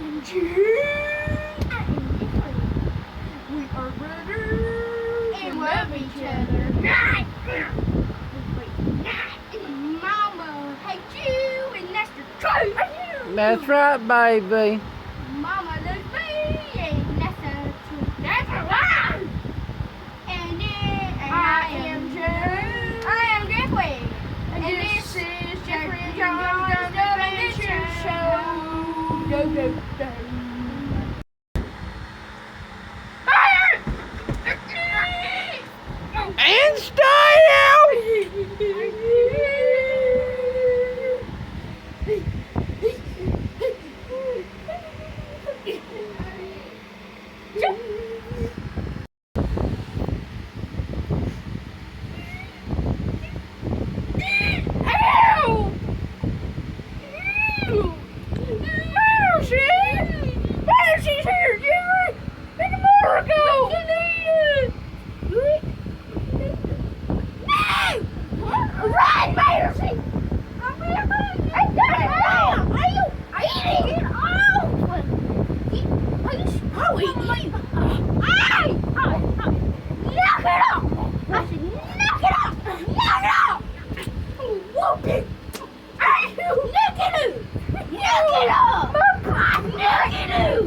And June. We are brothers and love each other. Mama hates you, and that's the truth. That's right, baby. Mama loves me, and that's the truth. That's a lie. And then I am June. I am Jefferys. And this is Jefferys John's Adventure Show. Go, go, go. And stay out! Mercy's here, Jerry! It's more ago! You need it! No! Run, Mercy! I got it out! Are you eating it off? I'll eat you! Knock it off! I said, knock it off! Knock it off! Whoop it! Knock it off! Knock it off! Knock it off!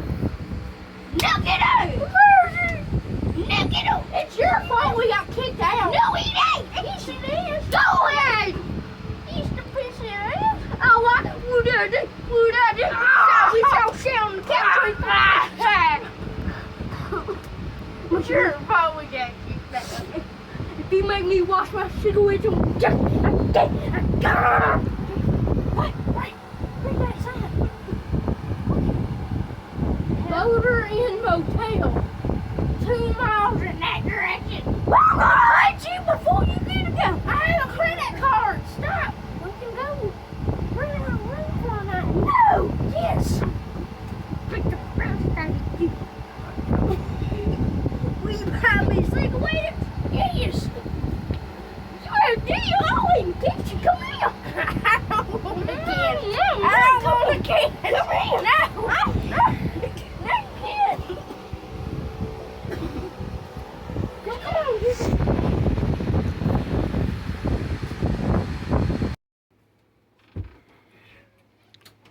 Knock it off! Knock it off! It's your fault we got kicked out. No, it ain't! Yes, it is. Go ahead! He's the piece of ass. Oh, what? Would I do? We shall share on the couch. It's your fault we got kicked out. If you make me wash my shit away, Wait, that's that. Boulder Inn Motel. 2 miles in that direction. I'm gonna hit you before you get to go. I have a credit card. Stop. We can go run out of room for a night. No. Yes. Pick the first time you. Will you buy me cigarettes? Yes. You have a deal. I'll even teach you. Come here. I don't want to kiss. I don't want to kiss. Come here. No.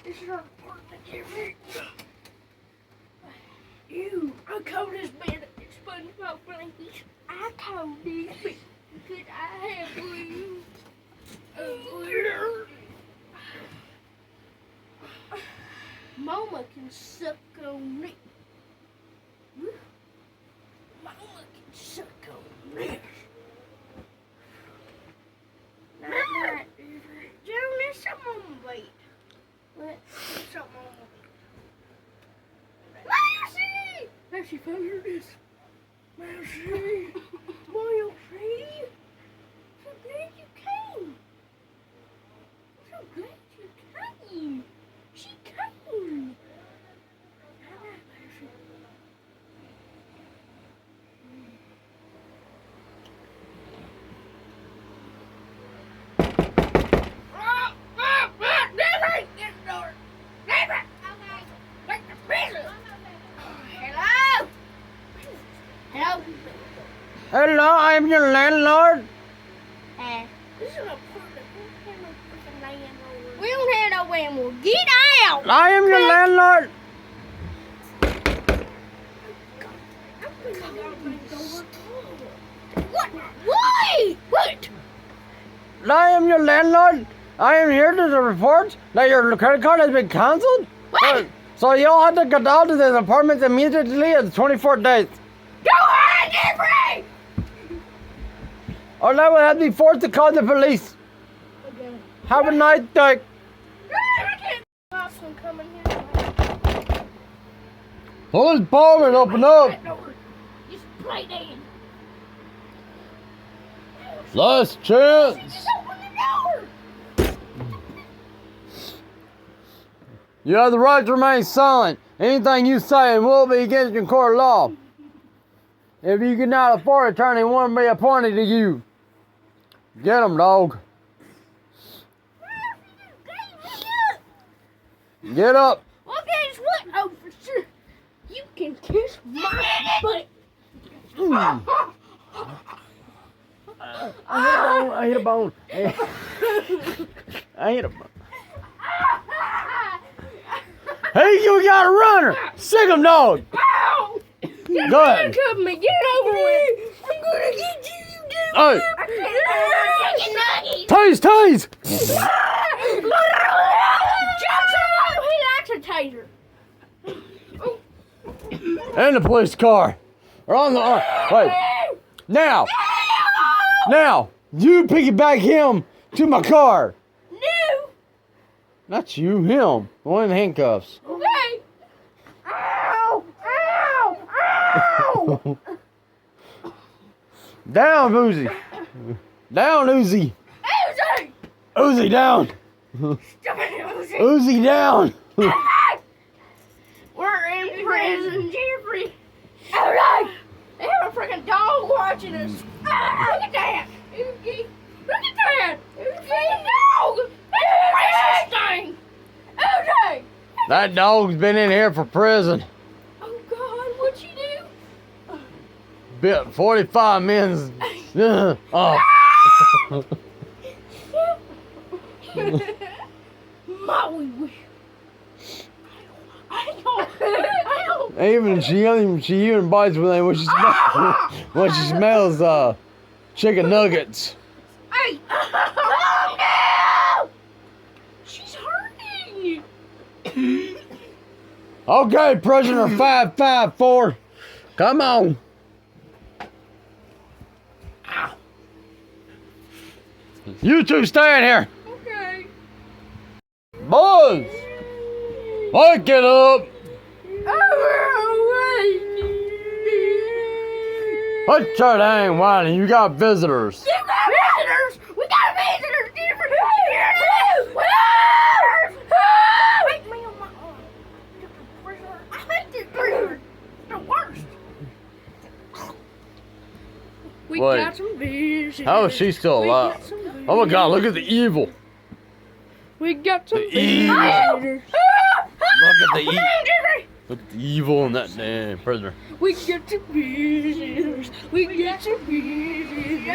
This is our apartment, Jeffrey. I called this bed at this SpongeBob blanket. I called this bed because I have room. Mama can suck on me. Mama can suck on me. Night, Joe, there's something on my bed. What? There's something on my bed. Mercy! Mercy, come here, this. Mercy! Mercy! So glad you came. So glad you came. She came. All right, Mercy. Hello, I'm your landlord. This is an apartment. We don't have no landlord. Get out! I am your landlord. What? Why? What? I am your landlord. I am here to report that your credit card has been canceled. What? So you'll have to get out of this apartment immediately at 24 days. Go ahead, Jeffrey! Or I will have to be forced to call the police. Okay. Have a nice day. I can't stop from coming here. Hold this ball and open up. Just play dead. Last chance. Just open the door. You have the right to remain silent. Anything you say will be against your court law. If you cannot afford an attorney, one will be appointed to you. Get him, dog. Get Get up. Okay, Guess what? Oh, for sure. You can kiss my butt. I hit a bone. I hit a bone. Hey, you got a runner. Sick 'em, dog. Ow! You Go ahead. handcuffed me. Get it over with. I'm gonna get you, you Hey. nugget. Tase. He likes a taser. And the police car. Or on the wait. Now, you piggyback him to my car. No. Not you, him. The one in handcuffs. Okay. Ow! Ow! Ow! Down, Uzi. Down, Uzi. Uzi! Uzi, down. Stop it, Uzi! Uzi, down. We're in prison, Jeffrey. Uzi! They have a freaking dog watching us. Ah, look at that! Uzi! Look at that! Uzi! Dog! That's the racist thing! Uzi! That dog's been in here for prison. Oh God, what'd you do? Bit 45 men's. Oh. Maui. I don't. Even she even bites when she smells chicken nuggets. Hey! Oh no! She's hurting. Okay, prisoner 554. Come on. You two stay in here. Okay. Boys, wake it up. What's your dang whining? You got visitors. You got visitors! We got visitors! Different! Hit me on my arm. I hate this prisoner. It's the worst. We Wait. got some visitors. How is she still alive? Oh my God, look at the evil. We got some evil. visitors. Look at the evil. Jeffrey! Look at the evil in that damn prisoner. We got some visitors. We got some visitors.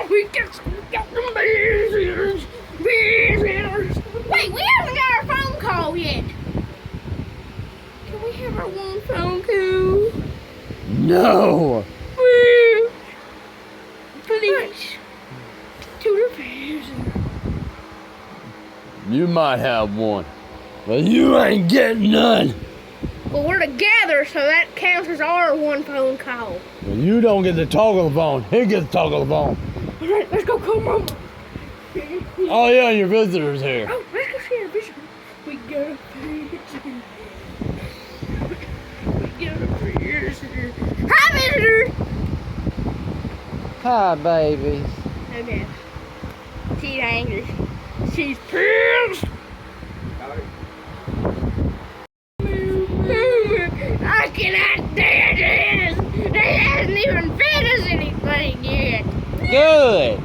We got some visitors. Visitors. Wait, we haven't got our phone call yet. Can we have our one phone call? No. Please. To the visitors. You might have one, but you ain't getting none. Well, we're together, so that counts as our one phone call. Well, you don't get to talk on the phone. He gets to talk on the phone. All right, let's go, come on. Oh yeah, your visitor's here. Oh, let's go see our visitor. We got a visitor. We got a visitor. Hi, visitor. Hi, babies. Okay. She's angry. She's pissed. I cannot stand this. They hasn't even fed us anything yet. Good.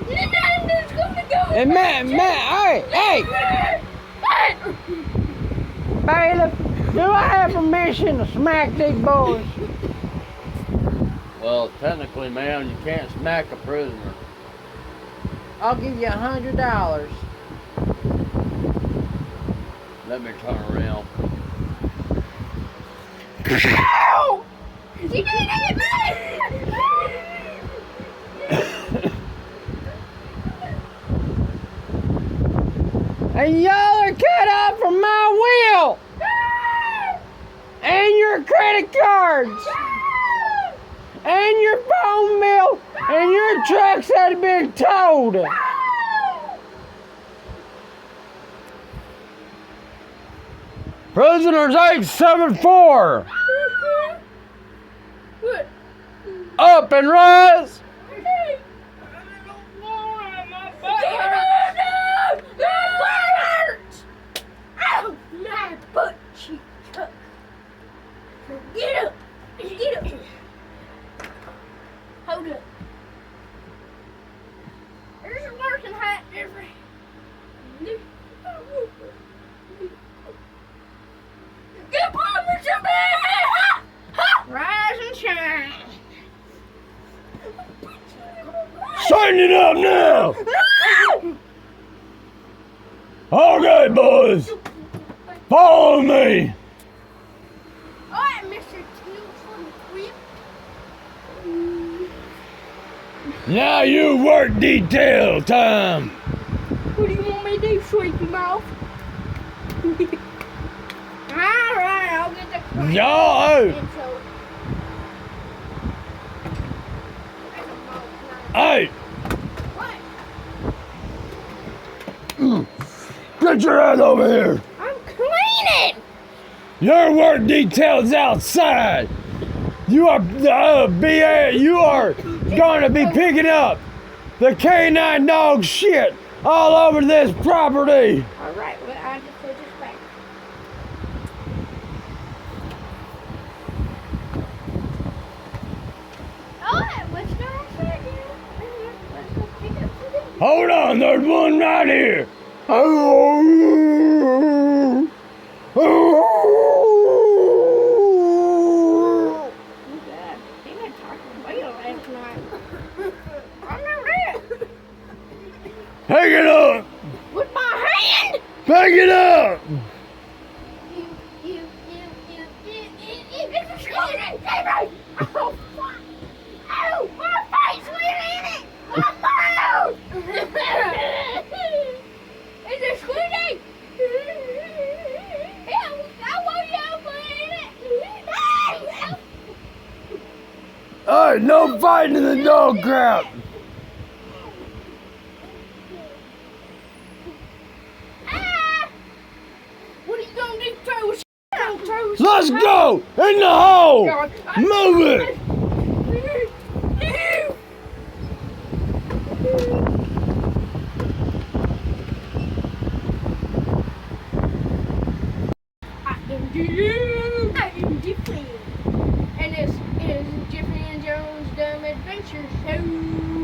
Nothing's gonna go. And Matt, hey, What? bailiff, do I have permission to smack these boys? Well, technically, ma'am, you can't smack a prisoner. I'll give you $100. Let me turn around. Ow! You did it! And y'all are cut off from my will! And your credit cards! And your phone bill! And your trucks that have been towed! Prisoners 874! What? Up and rise! My butt cheek. Get up! Get up! Hold up. There's a working hat, Jeffrey. Tighten it up now! Okay, boys. Follow me. Alright, Mr. Two-Foot Whip. Now you work detail time. What do you want me to do, sweepy mouth? Alright, I'll get the crane. No. And so, Hey, what? get your ass over here. I'm cleaning! Your work detail's outside. You are BA. You are going to be picking up the canine dog shit all over this property. Alright, well, I just put this back. Alright, what's the rest of it? Let's go pick up the Hold on, there's one right here. He been talking whale last night. I know that. Pick it up. With my hand. Pick it up. You. It's a scooter. Jefferys. Oh, fuck. Oh, my face went in it. My mouth. It's a scooter. Yeah, I want you to put in it. All right, no fighting in the dog crap. What are you gonna do? Throw a throw a Let's go in the hole. Move it. I am different. And this is Jeffrey and Jones' Dumb Adventure Show.